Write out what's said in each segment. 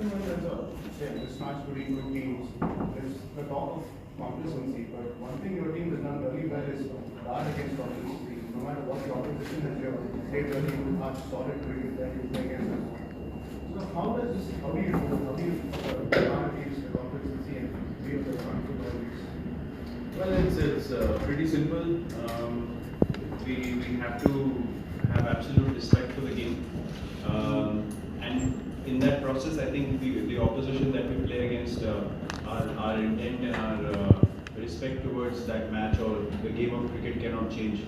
often when there's a mismatch between good teams, there's the talk of complacency. But one thing your team has done really well is guard against complacency. No matter what the opposition has, you played really hard, solid cricket that you play against them. So how do you guard against the complacency and be able to run through all these? Well, it's pretty simple. We have to have absolute respect for the game, and in that process, I think the opposition that we play against, our intent and our respect towards that match or the game of cricket cannot change.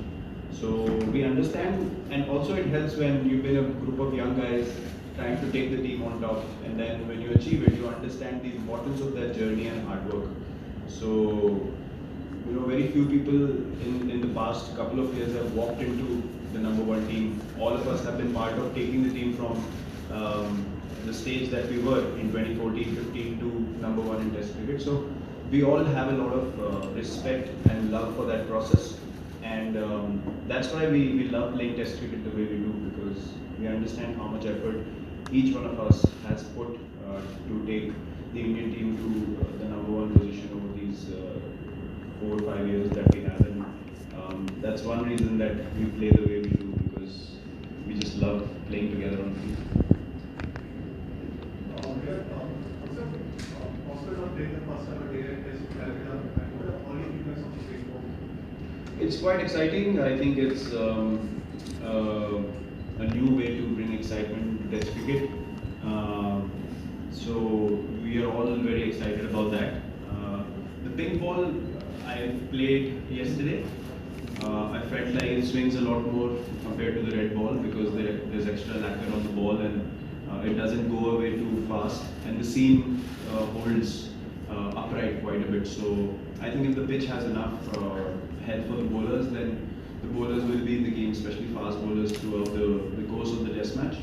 So we understand, and also it helps when you've been a group of young guys trying to take the team on top, and then when you achieve it, you understand the importance of that journey and hard work. So, very few people in the past couple of years have walked into the number one team. All of us have been part of taking the team from the stage that we were in 2014-15 to number one in Test cricket. So we all have a lot of respect and love for that process, and that's why we love playing Test cricket the way we do, because we understand how much effort each one of us has put to take the Indian team to the number one position over these 4 or 5 years that we have, and that's one reason that we play the way we do, because we just love playing together on the field. It's quite exciting. I think it's a new way to bring excitement to Test cricket. So we are all very excited about that. The pink ball I played yesterday, I felt like it swings a lot more compared to the red ball, because there's extra lacquer on the ball, and it doesn't go away too fast, and the seam holds upright quite a bit. So I think if the pitch has enough head for the bowlers, then the bowlers will be in the game, especially fast bowlers, throughout the course of the test match.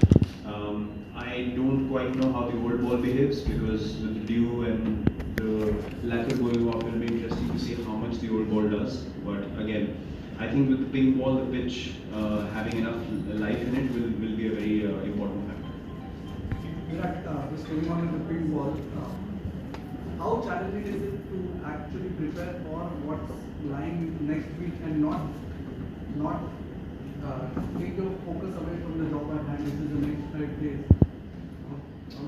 I don't quite know how the old ball behaves, because with the dew and the lacquer going off, it will be interesting to see how much the old ball does. But again, I think with the pink ball, the pitch having enough life in it will be a very important factor. Just going on with the pink ball, how challenging is it to actually prepare for what's lying next week and not take your focus away from the job at hand, which is the next 5 days?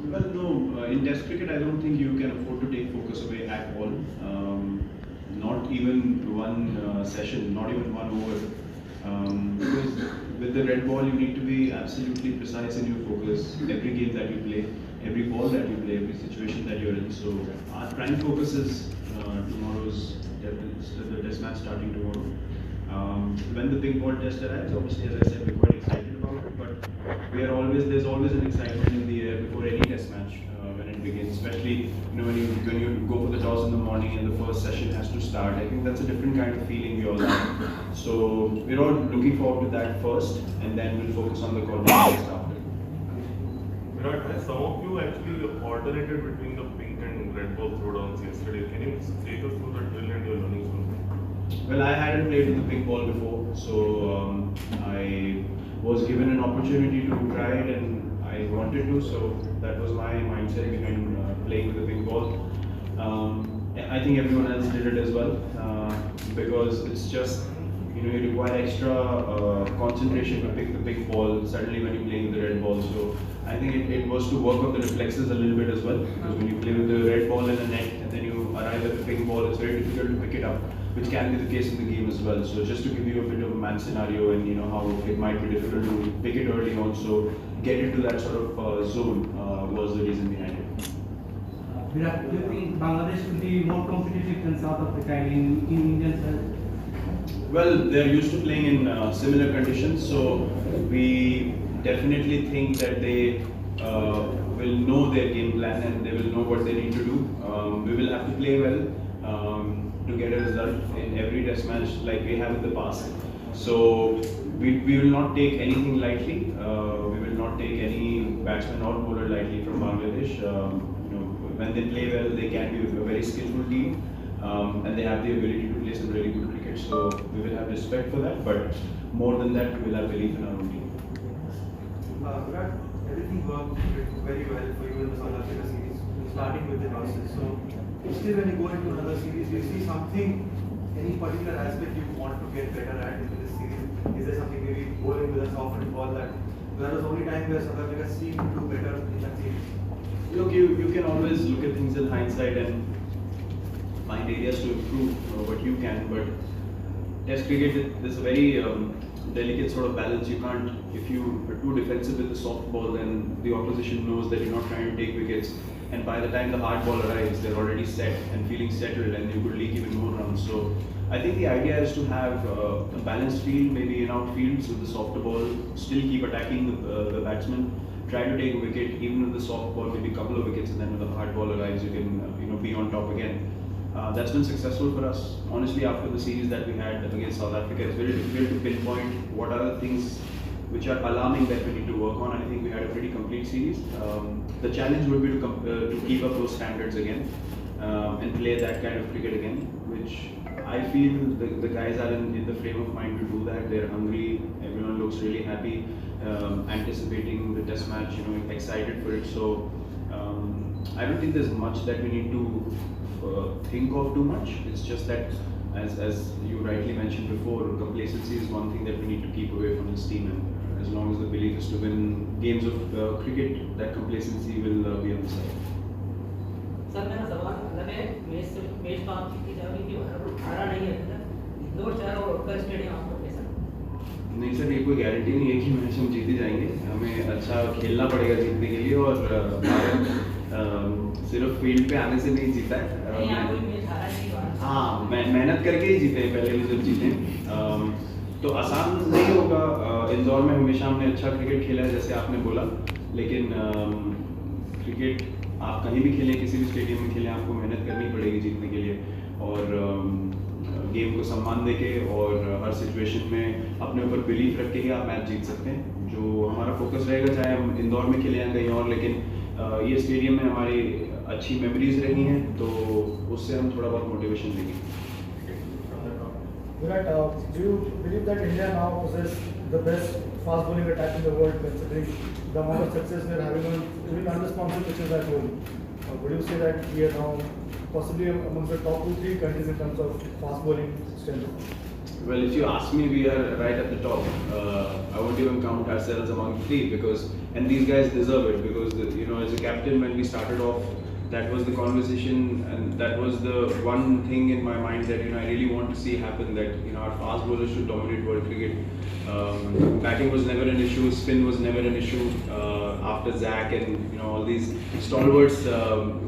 Well, no. In Test cricket, I don't think you can afford to take focus away at all. Not even one session, not even one over. Because with the red ball, you need to be absolutely precise in your focus. Every game that you play, every ball that you play, every situation that you're in. So our prime focus is the test match starting tomorrow. When the pink ball test arrives, obviously, as I said, we're quite excited about it. But there's always an excitement in the air before any test match when it begins. Especially when you go for the toss in the morning and the first session has to start. I think that's a different kind of feeling we all have. So we're all looking forward to that first, and then we'll focus on the coordination after. Virat, some of you actually alternated between the pink and red ball throwdowns yesterday. Can you take us through the drill and your learnings from that? Well, I hadn't played with the pink ball before, so I was given an opportunity to try it, and I wanted to. So that was my mindset behind playing with the pink ball. I think everyone else did it as well, because it's just you require extra concentration to pick the pink ball suddenly when you're playing with the red ball. So I think it was to work on the reflexes a little bit as well, because when you play with the red ball in a net and then you arrive at the pink ball, it's very difficult to pick it up, which can be the case in the game as well. So just to give you a bit of a match scenario, and how it might be difficult to pick it early on, so get into that sort of zone was the reason behind it. Virat, do you think Bangladesh will be more competitive than South Africa in Indian side? Well, they're used to playing in similar conditions, so we definitely think that they will know their game plan and they will know what they need to do. We will have to play well to get a result in every test match like we have in the past. So we will not take anything lightly. We will not take any batsman or bowler lightly from Bangladesh. When they play well, they can be a very skillful team, and they have the ability to play some really good cricket. So we will have respect for that, but more than that, we will have belief in our own team. Virat, everything worked very well for you in the South Africa series, starting with the losses. So still when you go into another series, do you see something, any particular aspect you want to get better at in this series? Is there something maybe bowling with a softened ball that was the only time where South Africa seemed to do better in that series? Look, you can always look at things in hindsight and find areas to improve what you can, but Test cricket, there's a very delicate sort of balance. You can't, if you are too defensive with the soft ball, then the opposition knows that you're not trying to take wickets, and by the time the hard ball arrives, they're already set and feeling settled, and you could leak even more runs. So I think the idea is to have a balanced field, maybe in outfields with the softer ball, still keep attacking the batsman, try to take a wicket, even with the soft ball, maybe a couple of wickets, and then when the hard ball arrives, you can be on top again. That's been successful for us. Honestly, after the series that we had against South Africa, it's very difficult to pinpoint what are the things which are alarming that we need to work on. I think we had a pretty complete series. The challenge would be to keep up those standards again and play that kind of cricket again, which I feel the guys are in the frame of mind to do that. They're hungry. Everyone looks really happy, anticipating the test match, excited for it. So I don't think there's much that we need to think of too much. It's just that, as you rightly mentioned before, complacency is one thing that we need to keep away from this team, and as long as the belief is to win games of cricket, that complacency will be on the side. Sir मेरा सवाल मतलब है match तो आप जीती जाओगी कि हारा नहीं है सर, 2-4 और का स्टेडियम आपको कैसा? नहीं सर, ये कोई गारंटी नहीं है कि मैच हम जीते जाएंगे. हमें अच्छा खेलना पड़ेगा जीतने के लिए, और भारत सिर्फ फील्ड पे आने से नहीं जीता है. हाँ, मेहनत करके ही जीते हैं, पहले भी जब जीते हैं. तो आसान नहीं होगा. इंदौर में हमेशा हमने अच्छा क्रिकेट खेला है, जैसे आपने बोला, लेकिन क्रिकेट आप कहीं भी खेलें, किसी भी स्टेडियम में खेलें, आपको मेहनत करनी पड़ेगी जीतने के लिए, और गेम को सम्मान देके और हर सिचुएशन में अपने ऊपर बिलीफ रख के ही आप मैच जीत सकते हैं. जो हमारा फोकस रहेगा, चाहे हम इंदौर में खेलें या कहीं और, लेकिन ये स्टेडियम में हमारी अच्छी मेमोरीज रही हैं, तो उससे हम थोड़ा बहुत मोटिवेशन लेंगे. Virat, do you believe that India now possesses the best fast bowling attack in the world, considering the amount of success we are having on even unresponsive pitches at home? Would you say that we are now possibly amongst the top 2-3 countries in terms of fast bowling strength? Well, if you ask me, we are right at the top. I won't even count ourselves among 3, because, and these guys deserve it, because as a captain, when we started off, that was the conversation, and that was the one thing in my mind that I really want to see happen, that our fast bowlers should dominate world cricket. Batting was never an issue, spin was never an issue. After Zach and all these stalwarts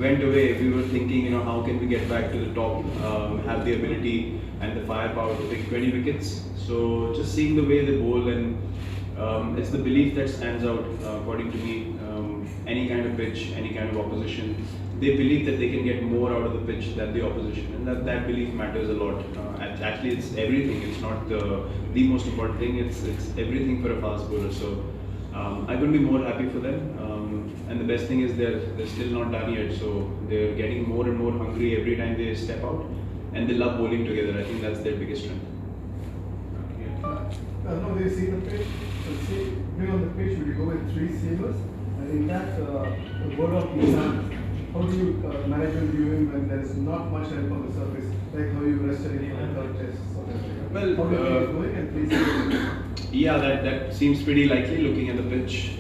went away, we were thinking, how can we get back to the top, have the ability and the firepower to pick 20 wickets. So just seeing the way they bowl, and it's the belief that stands out, according to me. Any kind of pitch, any kind of opposition, they believe that they can get more out of the pitch than the opposition, and that belief matters a lot. Actually, it's everything. It's not the most important thing. It's everything for a fast bowler. So I couldn't be more happy for them. And the best thing is they're still not done yet. So they're getting more and more hungry every time they step out, and they love bowling together. I think that's their biggest strength. No, they see the pitch. See, being on the pitch, will you go with 3 seamers? And in that, the word of Nissan, how do you manage your viewing when there is not much help on the surface, like how you rested in the third test? Well, how do you get going and please? Yeah, that seems pretty likely looking at the pitch.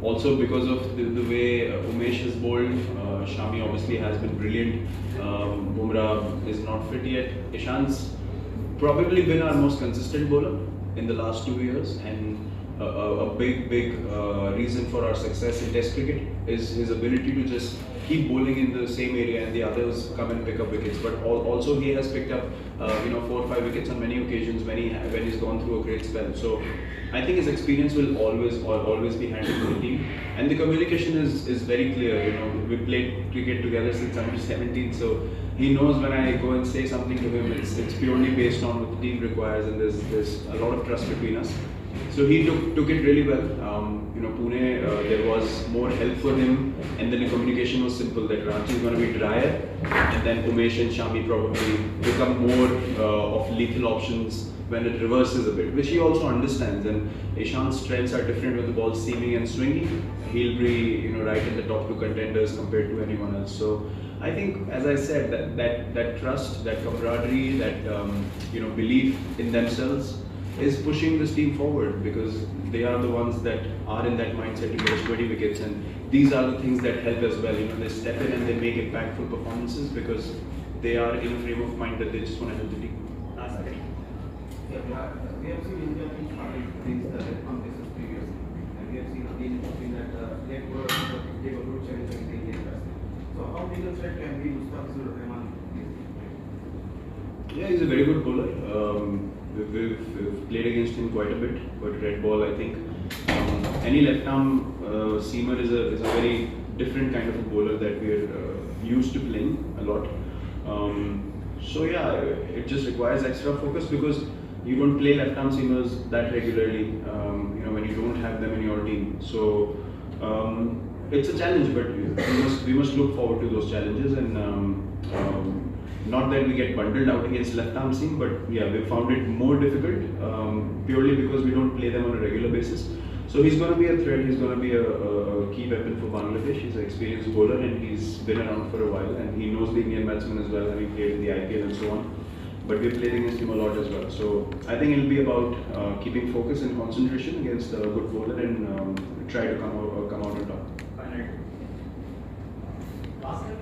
Also because of the way Umesh has bowled, Shami obviously has been brilliant. Bumrah is not fit yet. Ishant's probably been our most consistent bowler in the last 2 years, and a big reason for our success in Test cricket is his ability to just keep bowling in the same area and the others come and pick up wickets. But also he has picked up 4 or 5 wickets on many occasions when he's gone through a great spell. So I think his experience will always be handy to the team, and the communication is very clear. We played cricket together since under 17, so he knows when I go and say something to him, it's purely based on what the team requires, and there's a lot of trust between us. So he took it really well. Pune, there was more help for him, and then the communication was simple, that Ranchi is going to be drier, and then Umesh and Shami probably become more of lethal options when it reverses a bit, which he also understands. And Ishant's strengths are different when the ball's seaming and swinging. He'll be, right in the top 2 contenders compared to anyone else. So I think, as I said, that trust, that camaraderie, that belief in themselves is pushing this team forward, because they are the ones that are in that mindset to get 20 wickets, and these are the things that help as well. They step in and they make impactful performances because they are in a frame of mind that they just want to help the team. We have seen India being started against the left arm basis previously, and we have seen again that left bowler take a good challenge against the Indian batsman. So how big a threat can be Mustafiz or Rahman? Yeah, he's a very good bowler. We've played against him quite a bit, but red ball, I think any left arm seamer is a very different kind of a bowler that we're used to playing a lot. So yeah, it just requires extra focus because you don't play left arm seamers that regularly, when you don't have them in your team. So it's a challenge, but we must look forward to those challenges, and not that we get bundled out against left arm seam, but yeah, we found it more difficult purely because we don't play them on a regular basis. So he's going to be a threat, he's going to be a key weapon for Bangladesh. He's an experienced bowler and he's been around for a while, and he knows the Indian batsmen as well, having played in the IPL and so on. But we've played against him a lot as well. So I think it'll be about keeping focus and concentration against a good bowler and try to come out on top. Last time,